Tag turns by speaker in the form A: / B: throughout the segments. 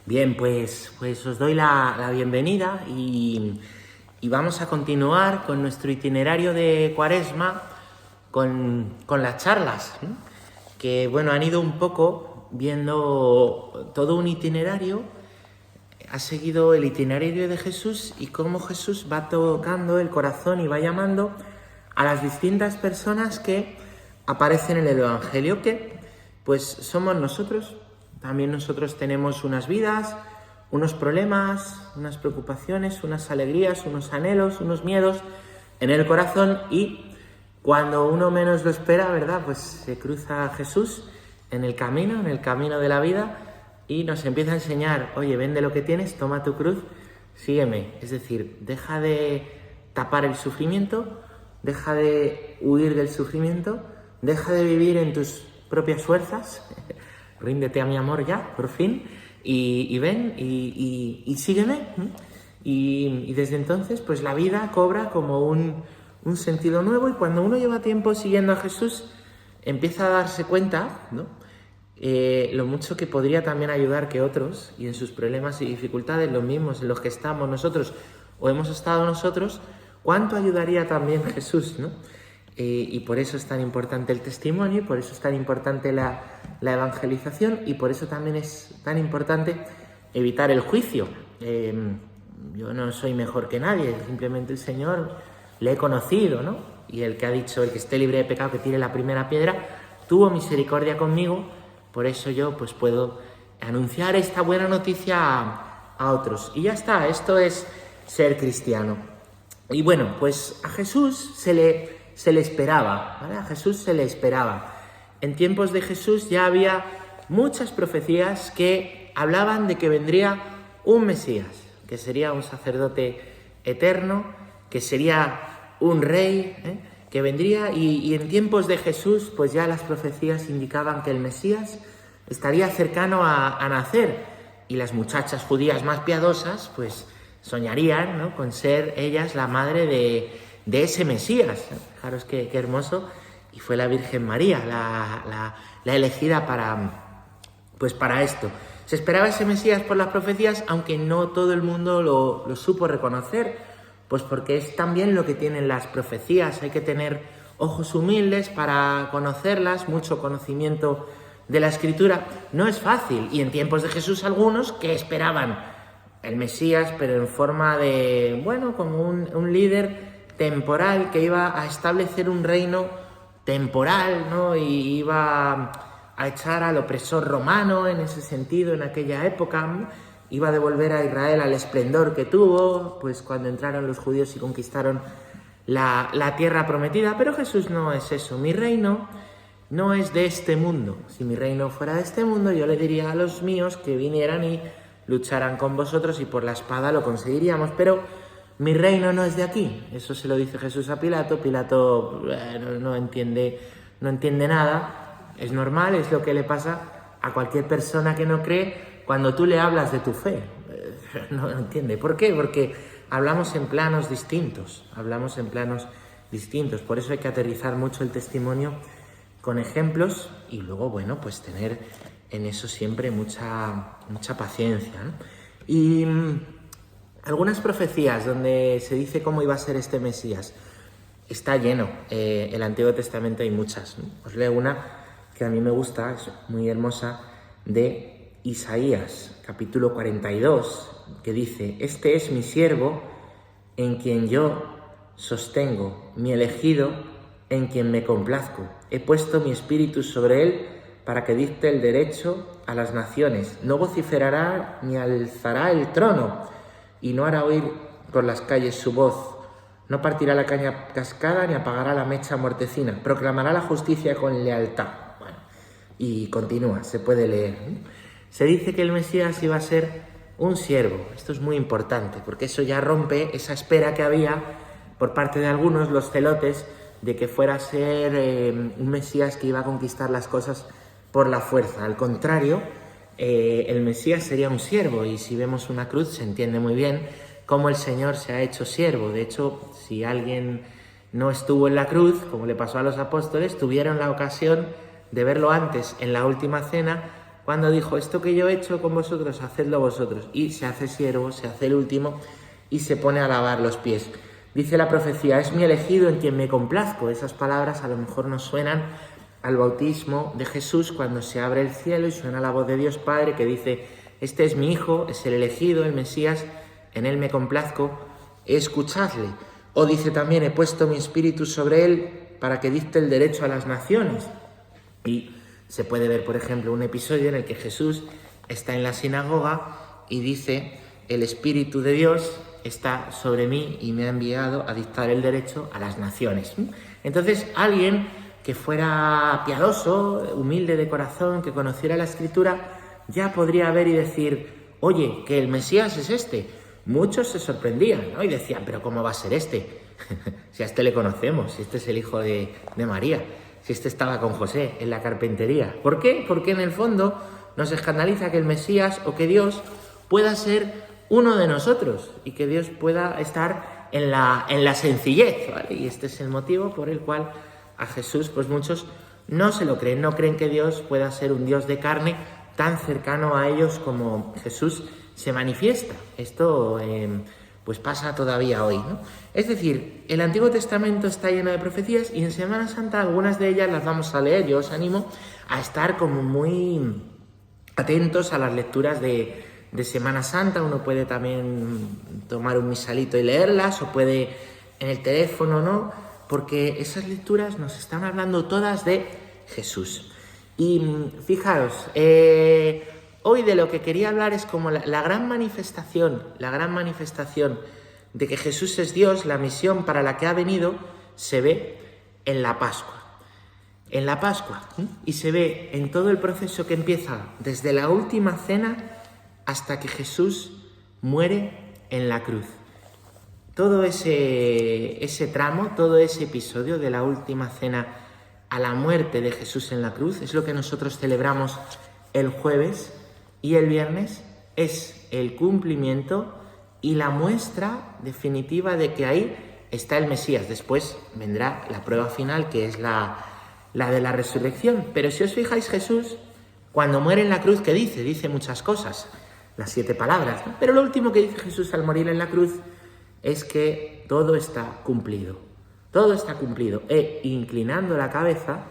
A: Bien, pues os doy la bienvenida y vamos a continuar con nuestro itinerario de Cuaresma con las charlas, ¿eh? Que bueno, han ido un poco viendo todo un itinerario, ha seguido el itinerario de Jesús y cómo Jesús va tocando el corazón y va llamando a las distintas personas que aparecen en el Evangelio, que pues somos nosotros. También nosotros tenemos unas vidas, unos problemas, unas preocupaciones, unas alegrías, unos anhelos, unos miedos en el corazón, y cuando uno menos lo espera, ¿verdad? Pues se cruza Jesús en el camino de la vida y nos empieza a enseñar: oye, vende lo que tienes, toma tu cruz, sígueme. Es decir, deja de tapar el sufrimiento, deja de huir del sufrimiento, deja de vivir en tus propias fuerzas, ríndete a mi amor ya, por fin, y ven y sígueme. Y desde entonces, pues la vida cobra como un sentido nuevo, y cuando uno lleva tiempo siguiendo a Jesús, empieza a darse cuenta, ¿no? Lo mucho que podría también ayudar que otros, y en sus problemas y dificultades, los mismos en los que estamos nosotros o hemos estado nosotros, cuánto ayudaría también Jesús, ¿no? Y por eso es tan importante el testimonio, y por eso es tan importante la evangelización, y por eso también es tan importante evitar el juicio. Yo no soy mejor que nadie, simplemente el Señor le he conocido, ¿no? Y el que ha dicho: el que esté libre de pecado que tire la primera piedra, tuvo misericordia conmigo, por eso yo pues puedo anunciar esta buena noticia a otros. Y ya está, esto es ser cristiano. Y bueno, pues a Jesús se le esperaba, ¿vale? A Jesús se le esperaba. En tiempos de Jesús ya había muchas profecías que hablaban de que vendría un Mesías, que sería un sacerdote eterno, que sería un rey, que vendría, y en tiempos de Jesús pues ya las profecías indicaban que el Mesías estaría cercano a nacer, y las muchachas judías más piadosas pues soñarían, ¿no?, con ser ellas la madre de ese Mesías. Fijaros qué hermoso. Y fue la Virgen María la elegida para esto. Se esperaba ese Mesías por las profecías, aunque no todo el mundo lo supo reconocer, pues porque es también lo que tienen las profecías. Hay que tener ojos humildes para conocerlas, mucho conocimiento de la Escritura. No es fácil. Y en tiempos de Jesús algunos que esperaban el Mesías, pero en forma de, bueno, como un líder temporal que iba a establecer un reino temporal, ¿no? Y iba a echar al opresor romano, en ese sentido, en aquella época. Iba a devolver a Israel al esplendor que tuvo, pues cuando entraron los judíos y conquistaron la tierra prometida. Pero Jesús no es eso. Mi reino no es de este mundo. Si mi reino fuera de este mundo, yo le diría a los míos que vinieran y lucharan con vosotros, y por la espada lo conseguiríamos. Pero mi reino no es de aquí. Eso se lo dice Jesús a Pilato. Pilato no entiende nada. Es normal, es lo que le pasa a cualquier persona que no cree cuando tú le hablas de tu fe. No entiende. ¿Por qué? Porque hablamos en planos distintos. Por eso hay que aterrizar mucho el testimonio con ejemplos, y luego, bueno, pues tener en eso siempre mucha paciencia, ¿no? Y algunas profecías donde se dice cómo iba a ser este Mesías, está lleno. El Antiguo Testamento hay muchas, ¿no? Os leo una que a mí me gusta, es muy hermosa, de Isaías, capítulo 42, que dice: este es mi siervo, en quien yo sostengo, mi elegido, en quien me complazco. He puesto mi espíritu sobre él para que dicte el derecho a las naciones. No vociferará ni alzará el trono, y no hará oír por las calles su voz. No partirá la caña cascada ni apagará la mecha mortecina. Proclamará la justicia con lealtad. Bueno, y continúa, se puede leer. Se dice que el Mesías iba a ser un siervo. Esto es muy importante, porque eso ya rompe esa espera que había por parte de algunos, los celotes, de que fuera a ser un Mesías que iba a conquistar las cosas por la fuerza. Al contrario, el Mesías sería un siervo, y si vemos una cruz se entiende muy bien cómo el Señor se ha hecho siervo. De hecho, si alguien no estuvo en la cruz, como le pasó a los apóstoles, tuvieron la ocasión de verlo antes en la última cena, cuando dijo, esto que yo he hecho con vosotros, hacedlo vosotros. Y se hace siervo, se hace el último y se pone a lavar los pies. Dice la profecía, es mi elegido en quien me complazco. Esas palabras a lo mejor nos suenan al bautismo de Jesús cuando se abre el cielo y suena la voz de Dios Padre que dice, este es mi Hijo, es el elegido, el Mesías, en él me complazco, escuchadle. O dice también, he puesto mi espíritu sobre él para que dicte el derecho a las naciones. Y se puede ver, por ejemplo, un episodio en el que Jesús está en la sinagoga y dice, el Espíritu de Dios está sobre mí y me ha enviado a dictar el derecho a las naciones. Entonces, alguien que fuera piadoso, humilde de corazón, que conociera la Escritura, ya podría ver y decir, oye, que el Mesías es este. Muchos se sorprendían, ¿no? Y decían, pero ¿cómo va a ser este? Si a este le conocemos, si este es el hijo de María, si este estaba con José en la carpintería. ¿Por qué? Porque en el fondo nos escandaliza que el Mesías o que Dios pueda ser uno de nosotros y que Dios pueda estar en la sencillez, ¿vale? Y este es el motivo por el cual a Jesús, pues muchos no se lo creen, no creen que Dios pueda ser un Dios de carne tan cercano a ellos como Jesús se manifiesta. Esto pues pasa todavía hoy, ¿no? Es decir, el Antiguo Testamento está lleno de profecías y en Semana Santa algunas de ellas las vamos a leer. Yo os animo a estar como muy atentos a las lecturas de Semana Santa. Uno puede también tomar un misalito y leerlas, o puede en el teléfono, ¿no? Porque esas lecturas nos están hablando todas de Jesús. Y fijaros, hoy de lo que quería hablar es como la gran manifestación de que Jesús es Dios, la misión para la que ha venido, se ve en la Pascua. En la Pascua, y se ve en todo el proceso que empieza desde la última cena hasta que Jesús muere en la cruz. Todo ese tramo, todo ese episodio de la última cena a la muerte de Jesús en la cruz es lo que nosotros celebramos el jueves, y el viernes es el cumplimiento y la muestra definitiva de que ahí está el Mesías. Después vendrá la prueba final, que es la de la resurrección. Pero si os fijáis, Jesús, cuando muere en la cruz, ¿qué dice? Dice muchas cosas, las 7 palabras, ¿no? Pero lo último que dice Jesús al morir en la cruz es que todo está cumplido. Todo está cumplido. E inclinando la cabeza,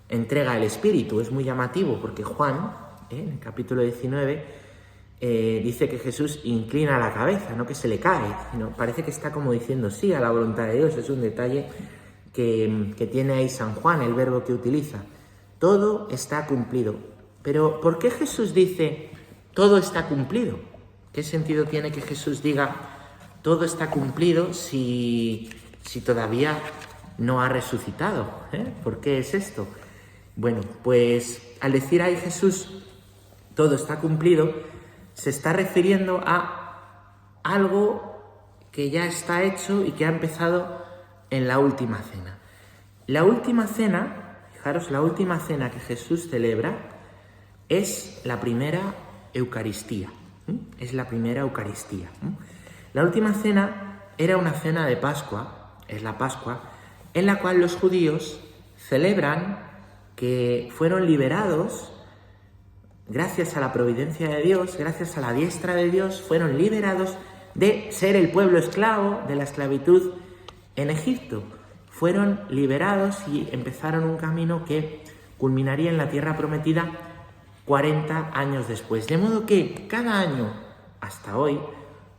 A: entrega el Espíritu. Es muy llamativo porque Juan, en el capítulo 19, dice que Jesús inclina la cabeza, no que se le cae, sino parece que está como diciendo sí a la voluntad de Dios. Es un detalle que tiene ahí San Juan, el verbo que utiliza. Todo está cumplido. Pero ¿por qué Jesús dice todo está cumplido? ¿Qué sentido tiene que Jesús diga todo está cumplido si todavía no ha resucitado? ¿Por qué es esto? Bueno, pues al decir ahí Jesús todo está cumplido, se está refiriendo a algo que ya está hecho y que ha empezado en la última cena. La última cena, fijaros, la última cena que Jesús celebra es la primera Eucaristía. Es la primera Eucaristía. La última cena era una cena de Pascua, es la Pascua, en la cual los judíos celebran que fueron liberados gracias a la providencia de Dios, gracias a la diestra de Dios, fueron liberados de ser el pueblo esclavo de la esclavitud en Egipto. Fueron liberados y empezaron un camino que culminaría en la tierra prometida 40 años después. De modo que cada año, hasta hoy,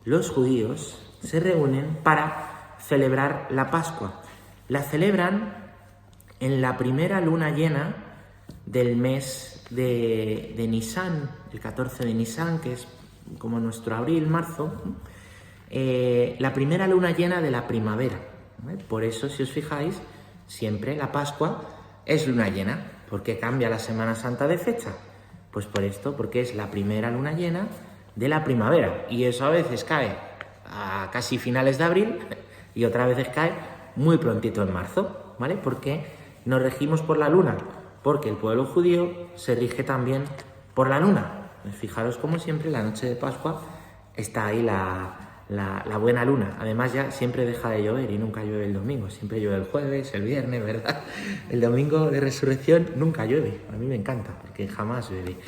A: los judíos se reúnen para celebrar la Pascua. La celebran en la primera luna llena del mes de Nisán, el 14 de Nisán, que es como nuestro abril, marzo, la primera luna llena de la primavera. Por eso, si os fijáis, siempre la Pascua es luna llena. ¿Por qué cambia la Semana Santa de fecha? Pues por esto, porque es la primera luna llena de la primavera. Y eso a veces cae a casi finales de abril y otras veces cae muy prontito en marzo, ¿vale? Porque nos regimos por la luna, porque el pueblo judío se rige también por la luna. Fijaros, como siempre, la noche de Pascua está ahí la buena luna. Además, ya siempre deja de llover y nunca llueve el domingo. Siempre llueve el jueves, el viernes, ¿verdad? El domingo de resurrección nunca llueve. A mí me encanta, porque jamás llueve.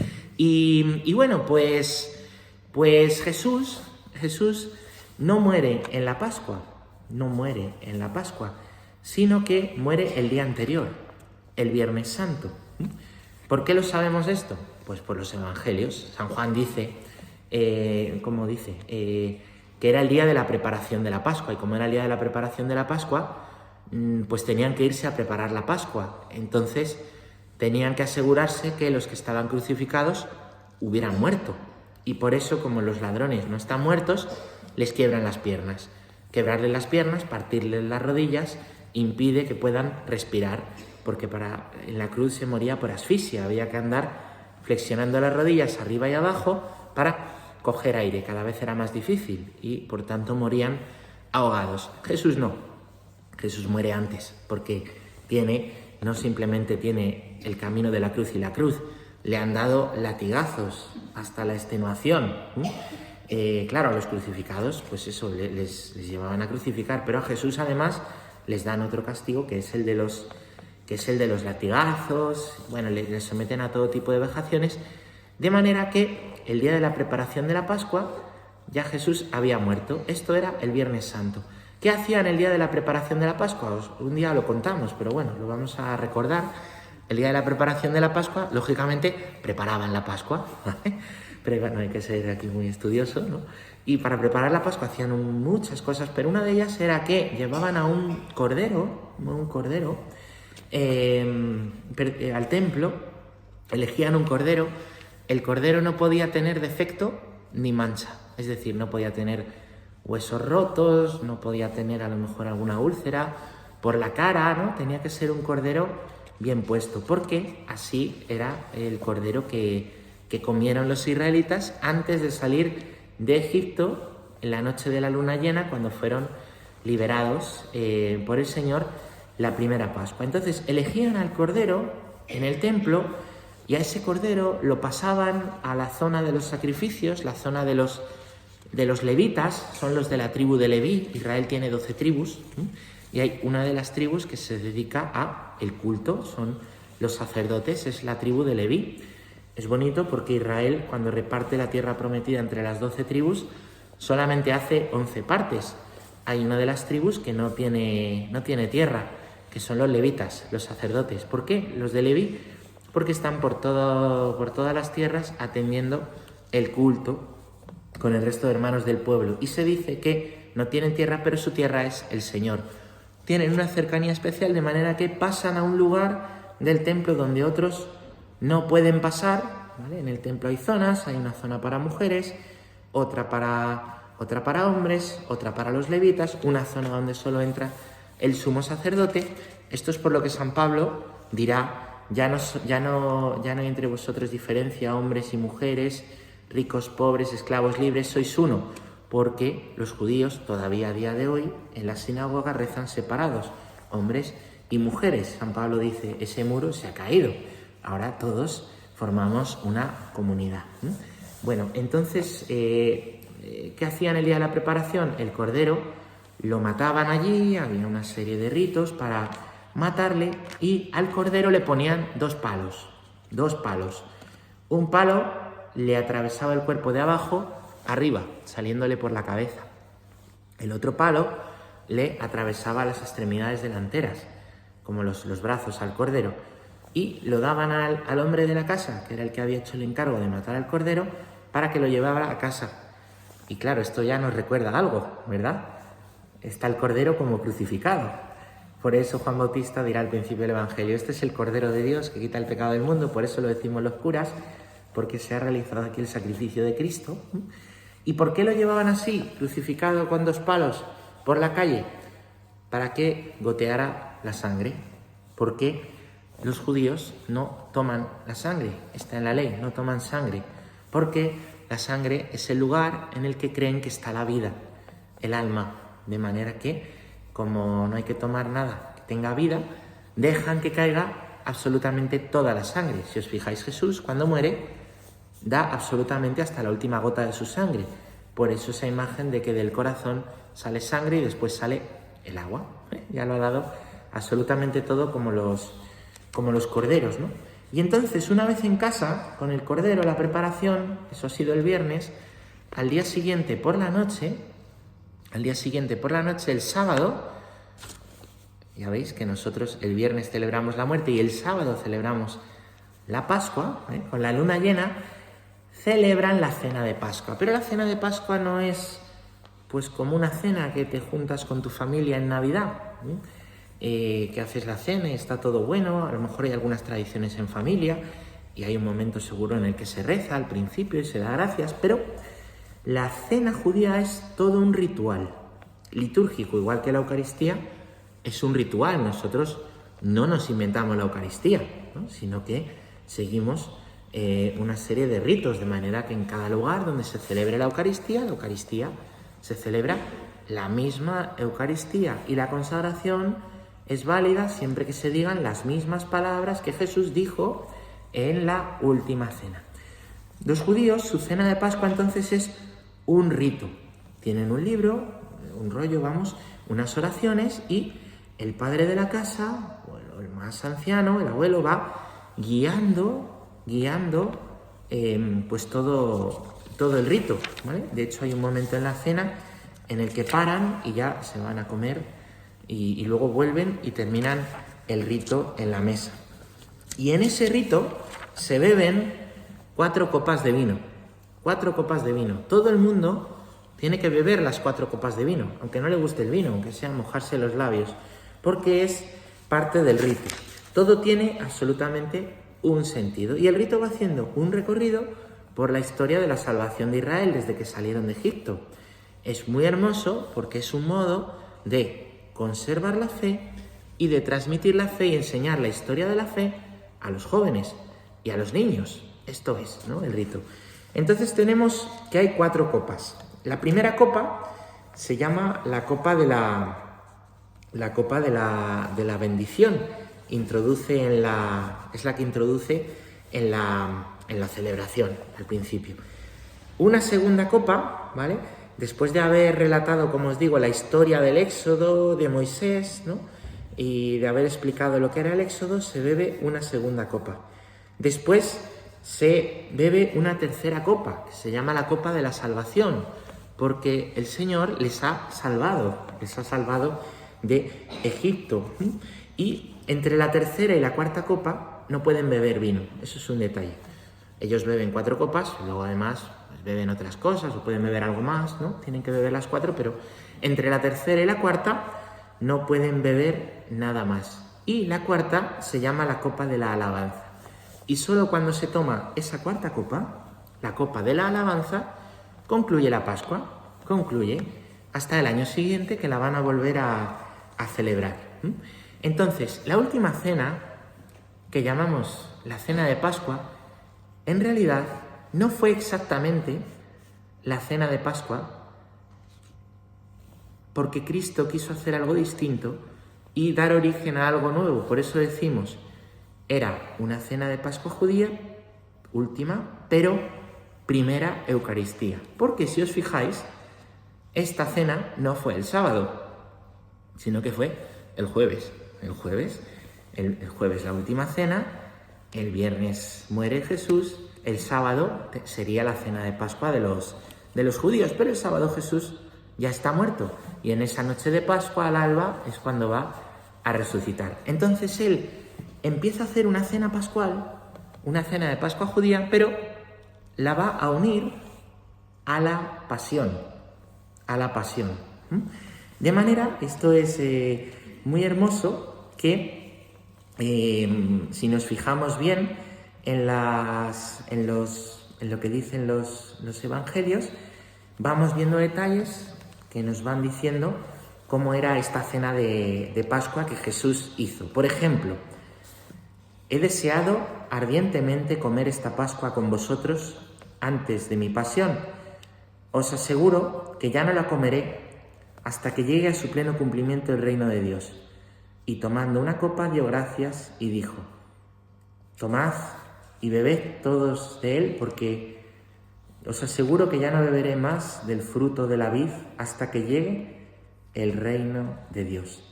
A: Y bueno, pues Jesús no muere en la Pascua, sino que muere el día anterior, el Viernes Santo. ¿Por qué lo sabemos esto? Pues por los evangelios. San Juan dice, que era el día de la preparación de la Pascua, y como era el día de la preparación de la Pascua, pues tenían que irse a preparar la Pascua. Entonces tenían que asegurarse que los que estaban crucificados hubieran muerto. Y por eso, como los ladrones no están muertos, les quiebran las piernas. Quebrarles las piernas, partirles las rodillas, impide que puedan respirar, porque en la cruz se moría por asfixia. Había que andar flexionando las rodillas arriba y abajo para coger aire. Cada vez era más difícil y, por tanto, morían ahogados. Jesús no. Jesús muere antes, porque no simplemente tiene el camino de la cruz, y la cruz le han dado latigazos hasta la extenuación. Claro, a los crucificados, pues eso, les llevaban a crucificar, pero a Jesús además les dan otro castigo, que es el de los latigazos. Bueno, les someten a todo tipo de vejaciones, de manera que el día de la preparación de la Pascua ya Jesús había muerto. Esto era el Viernes Santo. ¿Qué hacían el día de la preparación de la Pascua? Un día lo contamos, pero bueno, lo vamos a recordar. El día de la preparación de la Pascua, lógicamente, preparaban la Pascua, ¿vale? Pero bueno, hay que ser aquí muy estudioso, ¿no? Y para preparar la Pascua hacían muchas cosas, pero una de ellas era que llevaban a un cordero al templo, elegían un cordero. El cordero no podía tener defecto ni mancha, es decir, no podía tener huesos rotos, no podía tener a lo mejor alguna úlcera por la cara, ¿no? Tenía que ser un cordero bien puesto, porque así era el cordero que comieron los israelitas antes de salir de Egipto en la noche de la luna llena, cuando fueron liberados por el Señor la primera Pascua. Entonces elegían al cordero en el templo, y a ese cordero lo pasaban a la zona de los sacrificios, la zona de los levitas, son los de la tribu de Leví. Israel tiene 12 tribus, y hay una de las tribus que se dedica a el culto, son los sacerdotes, es la tribu de Leví. Es bonito porque Israel, cuando reparte la tierra prometida entre las 12 tribus, solamente hace 11 partes. Hay una de las tribus que no tiene tierra, que son los levitas, los sacerdotes. ¿Por qué los de Leví? Porque están por todas las tierras atendiendo el culto con el resto de hermanos del pueblo. Y se dice que no tienen tierra, pero su tierra es el Señor. Tienen una cercanía especial, de manera que pasan a un lugar del templo donde otros no pueden pasar, ¿vale? En el templo hay zonas, hay una zona para mujeres, otra para hombres, otra para los levitas, una zona donde solo entra el sumo sacerdote. Esto es por lo que San Pablo dirá: ya no hay entre vosotros diferencia, hombres y mujeres, ricos, pobres, esclavos, libres, sois uno, porque los judíos todavía a día de hoy en la sinagoga rezan separados, hombres y mujeres. San Pablo dice: ese muro se ha caído, ahora todos formamos una comunidad. Bueno, entonces, ¿qué hacían el día de la preparación? El cordero lo mataban allí, había una serie de ritos para matarle, y al cordero le ponían dos palos. Un palo le atravesaba el cuerpo de abajo arriba, saliéndole por la cabeza. El otro palo le atravesaba las extremidades delanteras, como los brazos al cordero, y lo daban al hombre de la casa, que era el que había hecho el encargo de matar al cordero, para que lo llevara a casa. Y claro, esto ya nos recuerda algo, ¿verdad? Está el cordero como crucificado. Por eso Juan Bautista dirá al principio del Evangelio: este es el Cordero de Dios que quita el pecado del mundo. Por eso lo decimos los curas, porque se ha realizado aquí el sacrificio de Cristo. ¿Y por qué lo llevaban así, crucificado con dos palos, por la calle? Para que goteara la sangre. Porque los judíos no toman la sangre, está en la ley, no toman sangre, porque la sangre es el lugar en el que creen que está la vida, el alma, de manera que, como no hay que tomar nada que tenga vida, dejan que caiga absolutamente toda la sangre. Si os fijáis, Jesús, cuando muere, da absolutamente hasta la última gota de su sangre. Por eso esa imagen de que del corazón sale sangre y después sale el agua. Ya lo ha dado absolutamente todo, como los corderos, ¿no? Y entonces, una vez en casa, con el cordero, la preparación, eso ha sido el viernes, al día siguiente por la noche, el sábado, ya veis que nosotros el viernes celebramos la muerte y el sábado celebramos la Pascua, con la luna llena, celebran la cena de Pascua. Pero la cena de Pascua no es pues como una cena que te juntas con tu familia en Navidad, que haces la cena y está todo bueno, a lo mejor hay algunas tradiciones en familia y hay un momento seguro en el que se reza al principio y se da gracias, pero la cena judía es todo un ritual litúrgico, igual que la Eucaristía es un ritual. Nosotros no nos inventamos la Eucaristía, ¿no? Sino que seguimos una serie de ritos, de manera que en cada lugar donde se celebre la Eucaristía se celebra la misma Eucaristía y la consagración es válida siempre que se digan las mismas palabras que Jesús dijo en la última cena. Los judíos, su cena de Pascua entonces es un rito. Tienen un libro, un rollo, unas oraciones y el padre de la casa, o el más anciano, el abuelo, va guiando pues todo el rito, ¿vale? De hecho, hay un momento en la cena en el que paran y ya se van a comer y luego vuelven y terminan el rito en la mesa. Y en ese rito se beben 4 copas de vino. 4 copas de vino. Todo el mundo tiene que beber las 4 copas de vino, aunque no le guste el vino, aunque sea mojarse los labios, porque es parte del rito. Todo tiene absolutamente un sentido. Y el rito va haciendo un recorrido por la historia de la salvación de Israel desde que salieron de Egipto. Es muy hermoso porque es un modo de conservar la fe y de transmitir la fe y enseñar la historia de la fe a los jóvenes y a los niños. Esto es, ¿no?, el rito. Entonces tenemos que hay 4 copas. La primera copa se llama la copa de la bendición. Es la que introduce en la celebración al principio. Una segunda copa, ¿vale? Después de haber relatado, como os digo, la historia del Éxodo de Moisés, ¿no?, y de haber explicado lo que era el Éxodo, se bebe una segunda copa. Después se bebe una tercera copa, que se llama la copa de la salvación, porque el Señor les ha salvado de Egipto. Y entre la tercera y la cuarta copa no pueden beber vino, eso es un detalle. Ellos beben 4 copas, luego además pues, beben otras cosas o pueden beber algo más, ¿no? Tienen que beber las 4, pero entre la tercera y la cuarta no pueden beber nada más. Y la cuarta se llama la copa de la alabanza. Y solo cuando se toma esa cuarta copa, la copa de la alabanza, concluye la Pascua, concluye hasta el año siguiente que la van a volver a celebrar. Entonces, la última cena, que llamamos la cena de Pascua, en realidad no fue exactamente la cena de Pascua, porque Cristo quiso hacer algo distinto y dar origen a algo nuevo. Por eso decimos, era una cena de Pascua judía, última, pero primera Eucaristía. Porque si os fijáis, esta cena no fue el sábado, sino que fue el jueves. El jueves la última cena, el viernes muere Jesús, el sábado sería la cena de Pascua de los judíos, pero el sábado Jesús ya está muerto y en esa noche de Pascua al alba es cuando va a resucitar. Entonces él empieza a hacer una cena pascual, una cena de Pascua judía, pero la va a unir a la pasión. De manera, esto es muy hermoso, que si nos fijamos bien en lo que dicen los evangelios, vamos viendo detalles que nos van diciendo cómo era esta cena de Pascua que Jesús hizo. Por ejemplo, he deseado ardientemente comer esta Pascua con vosotros antes de mi pasión. Os aseguro que ya no la comeré hasta que llegue a su pleno cumplimiento el reino de Dios. Y tomando una copa dio gracias y dijo, tomad y bebed todos de él, porque os aseguro que ya no beberé más del fruto de la vid hasta que llegue el reino de Dios.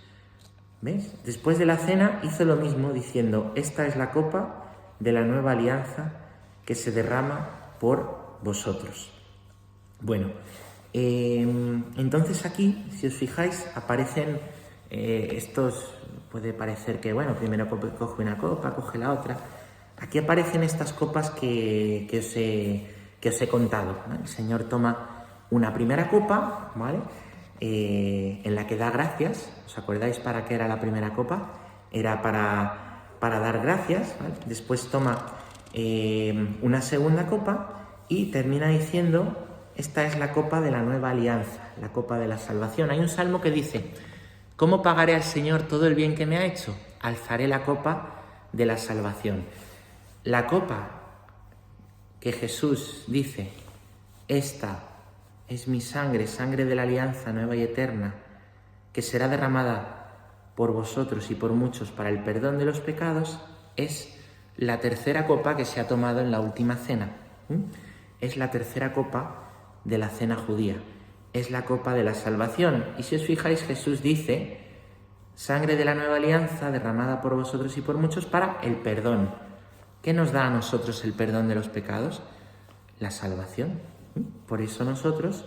A: ¿Ves? Después de la cena hizo lo mismo diciendo, esta es la copa de la nueva alianza que se derrama por vosotros. Bueno, entonces aquí, si os fijáis, aparecen estos, puede parecer que, bueno, primero coge una copa, coge la otra. Aquí aparecen estas copas que os he contado, ¿no? El Señor toma una primera copa, ¿vale? En la que da gracias. ¿Os acordáis para qué era la primera copa? Era para dar gracias, ¿vale? Después toma una segunda copa y termina diciendo: esta es la copa de la nueva alianza, la copa de la salvación. Hay un salmo que dice: ¿cómo pagaré al Señor todo el bien que me ha hecho? Alzaré la copa de la salvación. La copa que Jesús dice: esta es mi sangre, sangre de la alianza nueva y eterna, que será derramada por vosotros y por muchos para el perdón de los pecados, es la tercera copa que se ha tomado en la última cena. Es la tercera copa de la cena judía. Es la copa de la salvación. Y si os fijáis, Jesús dice: sangre de la nueva alianza derramada por vosotros y por muchos para el perdón. ¿Qué nos da a nosotros el perdón de los pecados? La salvación. Por eso nosotros,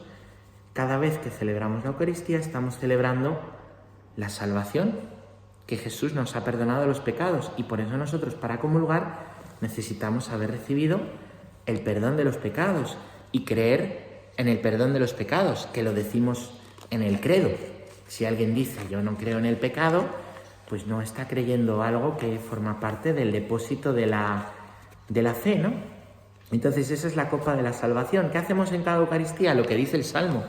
A: cada vez que celebramos la Eucaristía, estamos celebrando la salvación, que Jesús nos ha perdonado los pecados, y por eso nosotros, para comulgar, necesitamos haber recibido el perdón de los pecados y creer en el perdón de los pecados, que lo decimos en el credo. Si alguien dice: yo no creo en el pecado, pues no está creyendo algo que forma parte del depósito de la fe, ¿no? Entonces esa es la copa de la salvación. ¿Qué hacemos en cada Eucaristía? Lo que dice el Salmo.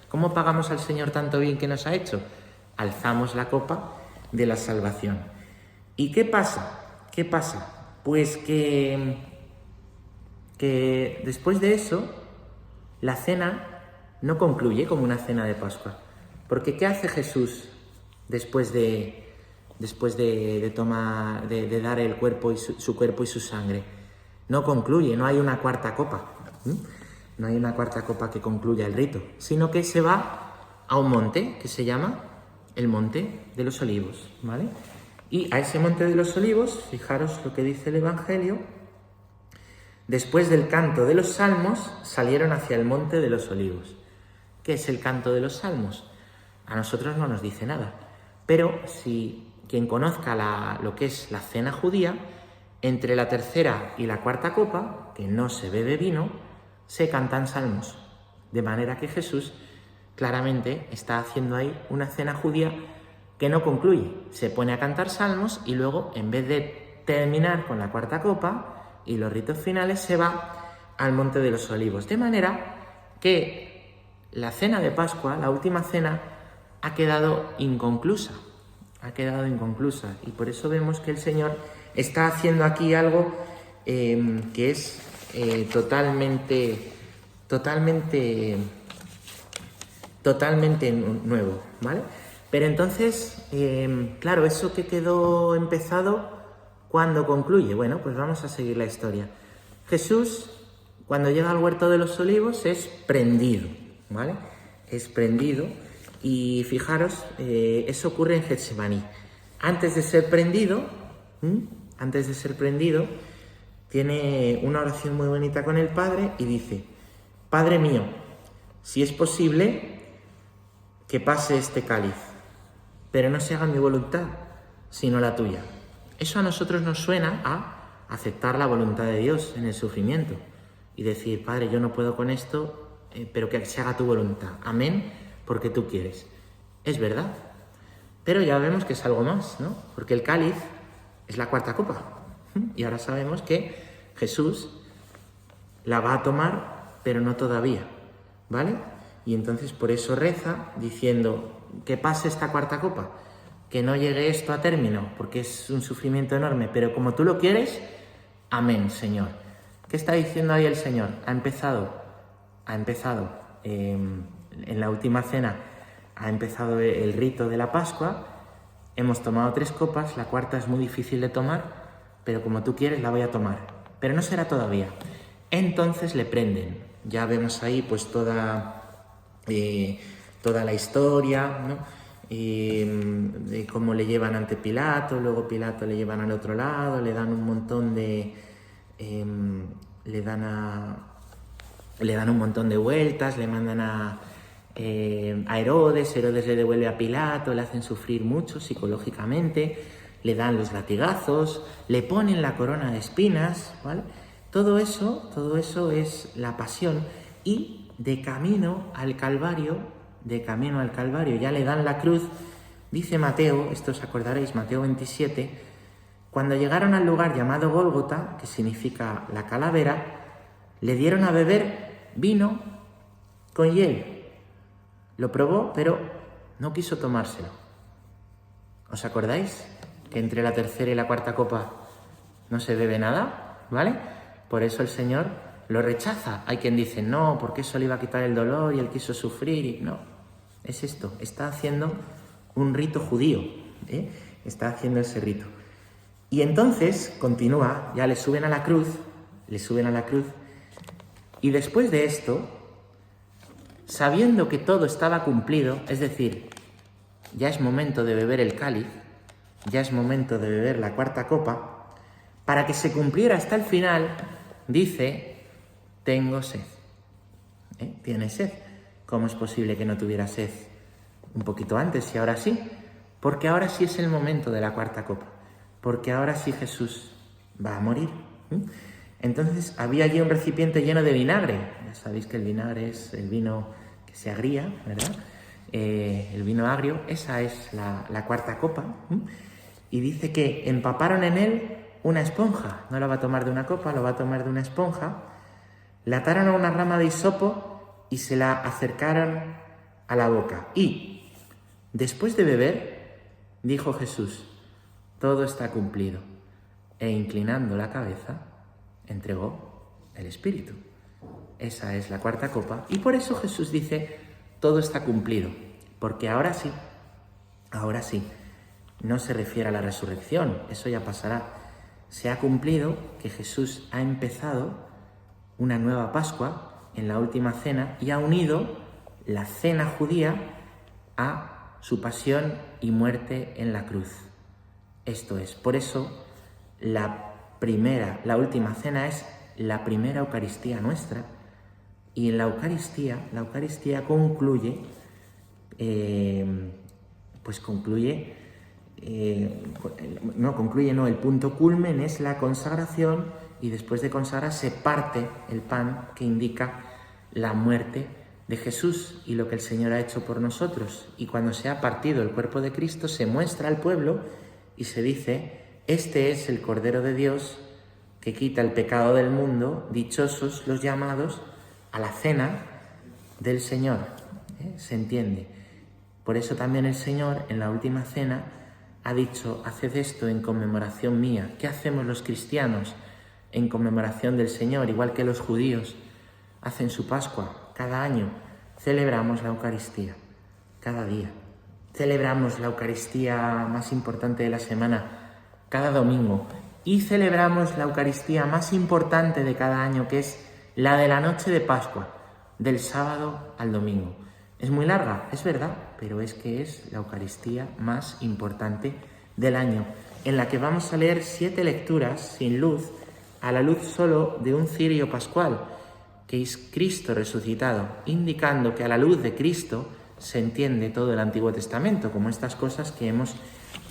A: ¿Cómo pagamos al Señor tanto bien que nos ha hecho? Alzamos la copa de la salvación. ¿Y qué pasa? ¿Qué pasa? Pues que después de eso, la cena no concluye como una cena de Pascua. Porque ¿qué hace Jesús después de dar el cuerpo y su cuerpo y su sangre? No concluye, no hay una cuarta copa. No hay una cuarta copa que concluya el rito, sino que se va a un monte que se llama el Monte de los Olivos, ¿vale? Y a ese Monte de los Olivos, fijaros lo que dice el Evangelio: después del canto de los salmos, salieron hacia el Monte de los Olivos. ¿Qué es el canto de los salmos? A nosotros no nos dice nada, pero si quien conozca lo que es la cena judía, entre la tercera y la cuarta copa, que no se bebe vino, se cantan salmos. De manera que Jesús claramente está haciendo ahí una cena judía que no concluye. Se pone a cantar salmos y luego, en vez de terminar con la cuarta copa y los ritos finales, se va al Monte de los Olivos. De manera que la cena de Pascua, la última cena, ha quedado inconclusa. Y por eso vemos que el Señor está haciendo aquí algo que es totalmente nuevo, ¿vale? Pero entonces, claro, eso que quedó empezado, ¿cuándo concluye? Bueno, pues vamos a seguir la historia. Jesús, cuando llega al Huerto de los Olivos, es prendido, ¿vale? Es prendido, y fijaros, eso ocurre en Getsemaní. Antes de ser prendido, tiene una oración muy bonita con el Padre y dice: Padre mío, si es posible, que pase este cáliz, pero no se haga mi voluntad, sino la tuya. Eso a nosotros nos suena a aceptar la voluntad de Dios en el sufrimiento y decir: Padre, yo no puedo con esto, pero que se haga tu voluntad. Amén, porque tú quieres. Es verdad, pero ya vemos que es algo más, ¿no? Porque el cáliz es la cuarta copa. Y ahora sabemos que Jesús la va a tomar, pero no todavía, ¿vale? Y entonces por eso reza diciendo: que pase esta cuarta copa, que no llegue esto a término, porque es un sufrimiento enorme, pero como tú lo quieres, amén, Señor. ¿Qué está diciendo ahí el Señor? Ha empezado en la última cena, ha empezado el rito de la Pascua, hemos tomado 3 copas, la cuarta es muy difícil de tomar, pero como tú quieres la voy a tomar, pero no será todavía. Entonces le prenden. Ya vemos ahí pues toda la historia, ¿no? De cómo le llevan ante Pilato, luego Pilato le llevan al otro lado, le dan un montón de le dan un montón de vueltas, le mandan a Herodes le devuelve a Pilato, le hacen sufrir mucho psicológicamente, le dan los latigazos, le ponen la corona de espinas, ¿vale? Todo eso es la pasión, y de camino al Calvario, ya le dan la cruz. Dice Mateo, esto os acordaréis, Mateo 27, cuando llegaron al lugar llamado Gólgota, que significa la calavera, le dieron a beber vino con hiel. Lo probó, pero no quiso tomárselo. ¿Os acordáis? Que entre la tercera y la cuarta copa no se bebe nada, ¿vale? Por eso el Señor lo rechaza. Hay quien dice, no, porque eso le iba a quitar el dolor y él quiso sufrir. Y no, es esto. Está haciendo un rito judío, ¿eh? Está haciendo ese rito. Y entonces continúa, ya le suben a la cruz, y después de esto, sabiendo que todo estaba cumplido, es decir, ya es momento de beber el cáliz, ya es momento de beber la cuarta copa, para que se cumpliera hasta el final, dice, tengo sed. ¿Tiene sed? ¿Cómo es posible que no tuviera sed un poquito antes y ahora sí? Porque ahora sí es el momento de la cuarta copa, porque ahora sí Jesús va a morir. Entonces había allí un recipiente lleno de vinagre. Ya sabéis que el vinagre es el vino que se agría, ¿verdad? El vino agrio, esa es la cuarta copa. Y dice que empaparon en él una esponja. No la va a tomar de una copa, lo va a tomar de una esponja. La ataron a una rama de hisopo y se la acercaron a la boca. Y después de beber, dijo Jesús, todo está cumplido. E inclinando la cabeza, entregó el Espíritu. Esa es la cuarta copa. Y por eso Jesús dice, todo está cumplido. Porque ahora sí, no se refiere a la resurrección, eso ya pasará. Se ha cumplido que Jesús ha empezado una nueva Pascua en la última cena y ha unido la cena judía a su pasión y muerte en la cruz. Esto es, por eso la última cena es la primera Eucaristía nuestra, y en la Eucaristía concluye, el punto culmen es la consagración, y después de consagrar se parte el pan que indica la muerte de Jesús y lo que el Señor ha hecho por nosotros. Y cuando se ha partido el cuerpo de Cristo, se muestra al pueblo y se dice, este es el Cordero de Dios que quita el pecado del mundo, dichosos los llamados a la cena del Señor. ¿Se entiende? Por eso también el Señor en la última cena ha dicho, haced esto en conmemoración mía. ¿Qué hacemos los cristianos en conmemoración del Señor? Igual que los judíos hacen su Pascua cada año, celebramos la Eucaristía cada día. Celebramos la Eucaristía más importante de la semana cada domingo, y celebramos la Eucaristía más importante de cada año, que es la de la noche de Pascua, del sábado al domingo. Es muy larga, es verdad, pero es que es la Eucaristía más importante del año, en la que vamos a leer 7 lecturas sin luz, a la luz solo de un cirio pascual, que es Cristo resucitado, indicando que a la luz de Cristo se entiende todo el Antiguo Testamento, como estas cosas que hemos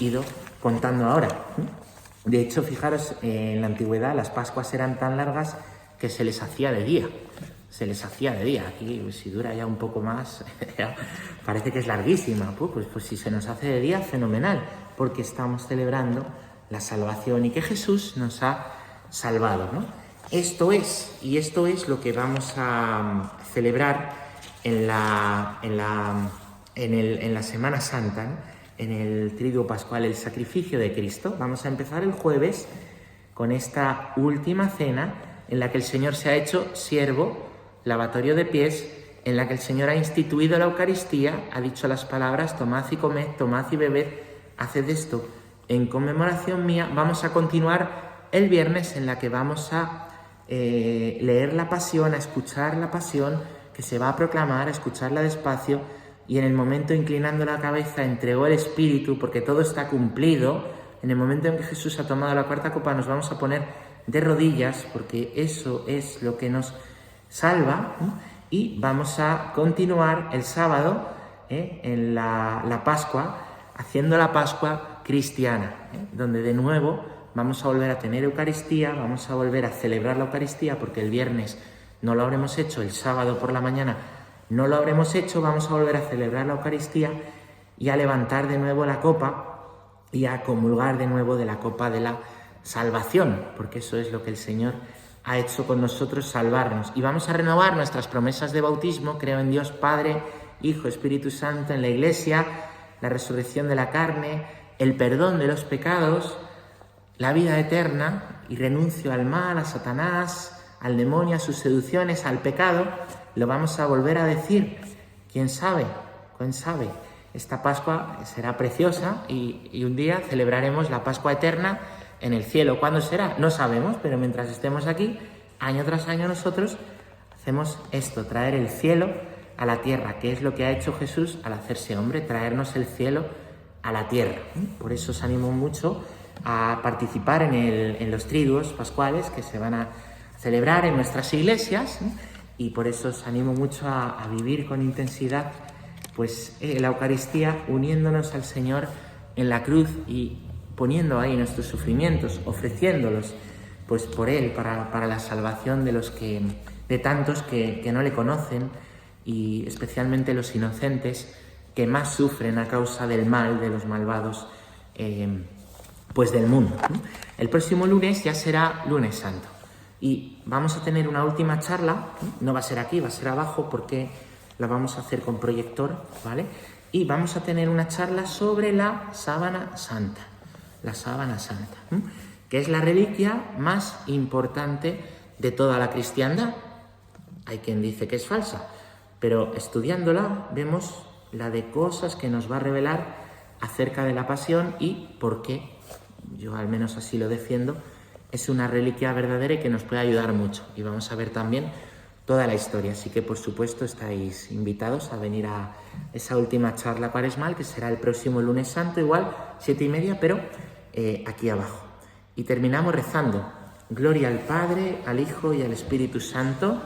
A: ido contando ahora. De hecho, fijaros, en la antigüedad las Pascuas eran tan largas que se les hacía de día. Aquí, si dura ya un poco más, parece que es larguísima. Pues si se nos hace de día, fenomenal, porque estamos celebrando la salvación y que Jesús nos ha salvado, ¿no? Esto es lo que vamos a celebrar en la Semana Santa, ¿no? En el Triduo Pascual, el sacrificio de Cristo. Vamos a empezar el jueves con esta última cena en la que el Señor se ha hecho siervo, lavatorio de pies, en la que el Señor ha instituido la Eucaristía, ha dicho las palabras, tomad y comed, tomad y bebed, haced esto en conmemoración mía. Vamos a continuar el viernes, en la que vamos a leer la Pasión, a escuchar la Pasión, que se va a proclamar, a escucharla despacio, y en el momento, inclinando la cabeza, entregó el Espíritu, porque todo está cumplido. En el momento en que Jesús ha tomado la cuarta copa, nos vamos a poner de rodillas, porque eso es lo que nos salva, y vamos a continuar el sábado en la Pascua, haciendo la Pascua cristiana, donde de nuevo vamos a volver a tener Eucaristía, vamos a volver a celebrar la Eucaristía, porque el viernes no lo habremos hecho, el sábado por la mañana no lo habremos hecho, vamos a volver a celebrar la Eucaristía y a levantar de nuevo la copa y a comulgar de nuevo de la copa de la salvación, porque eso es lo que el Señor ha hecho con nosotros, salvarnos. Y vamos a renovar nuestras promesas de bautismo: creo en Dios Padre, Hijo, Espíritu Santo, en la Iglesia, la resurrección de la carne, el perdón de los pecados, la vida eterna, y renuncio al mal, a Satanás, al demonio, a sus seducciones, al pecado. Lo vamos a volver a decir. ¿Quién sabe? ¿Quién sabe? Esta Pascua será preciosa y un día celebraremos la Pascua eterna en el cielo. ¿Cuándo será? No sabemos, pero mientras estemos aquí, año tras año nosotros hacemos esto, traer el cielo a la tierra, que es lo que ha hecho Jesús al hacerse hombre, traernos el cielo a la tierra. Por eso os animo mucho a participar en los triduos pascuales que se van a celebrar en nuestras iglesias, y por eso os animo mucho a vivir con intensidad pues la Eucaristía, uniéndonos al Señor en la cruz y poniendo ahí nuestros sufrimientos, ofreciéndolos pues por Él, para la salvación de tantos que no le conocen, y especialmente los inocentes que más sufren a causa del mal de los malvados pues del mundo. El próximo lunes ya será Lunes Santo y vamos a tener una última charla. No va a ser aquí, va a ser abajo, porque la vamos a hacer con proyector, ¿vale? Y vamos a tener una charla sobre la sábana santa, que es la reliquia más importante de toda la cristiandad. Hay quien dice que es falsa, pero estudiándola vemos la de cosas que nos va a revelar acerca de la pasión y por qué, yo al menos así lo defiendo, es una reliquia verdadera y que nos puede ayudar mucho. Y vamos a ver también toda la historia, así que por supuesto estáis invitados a venir a esa última charla cuaresmal, que será el próximo Lunes Santo, igual 7:30, pero aquí abajo. Y terminamos rezando: Gloria al Padre, al Hijo y al Espíritu Santo.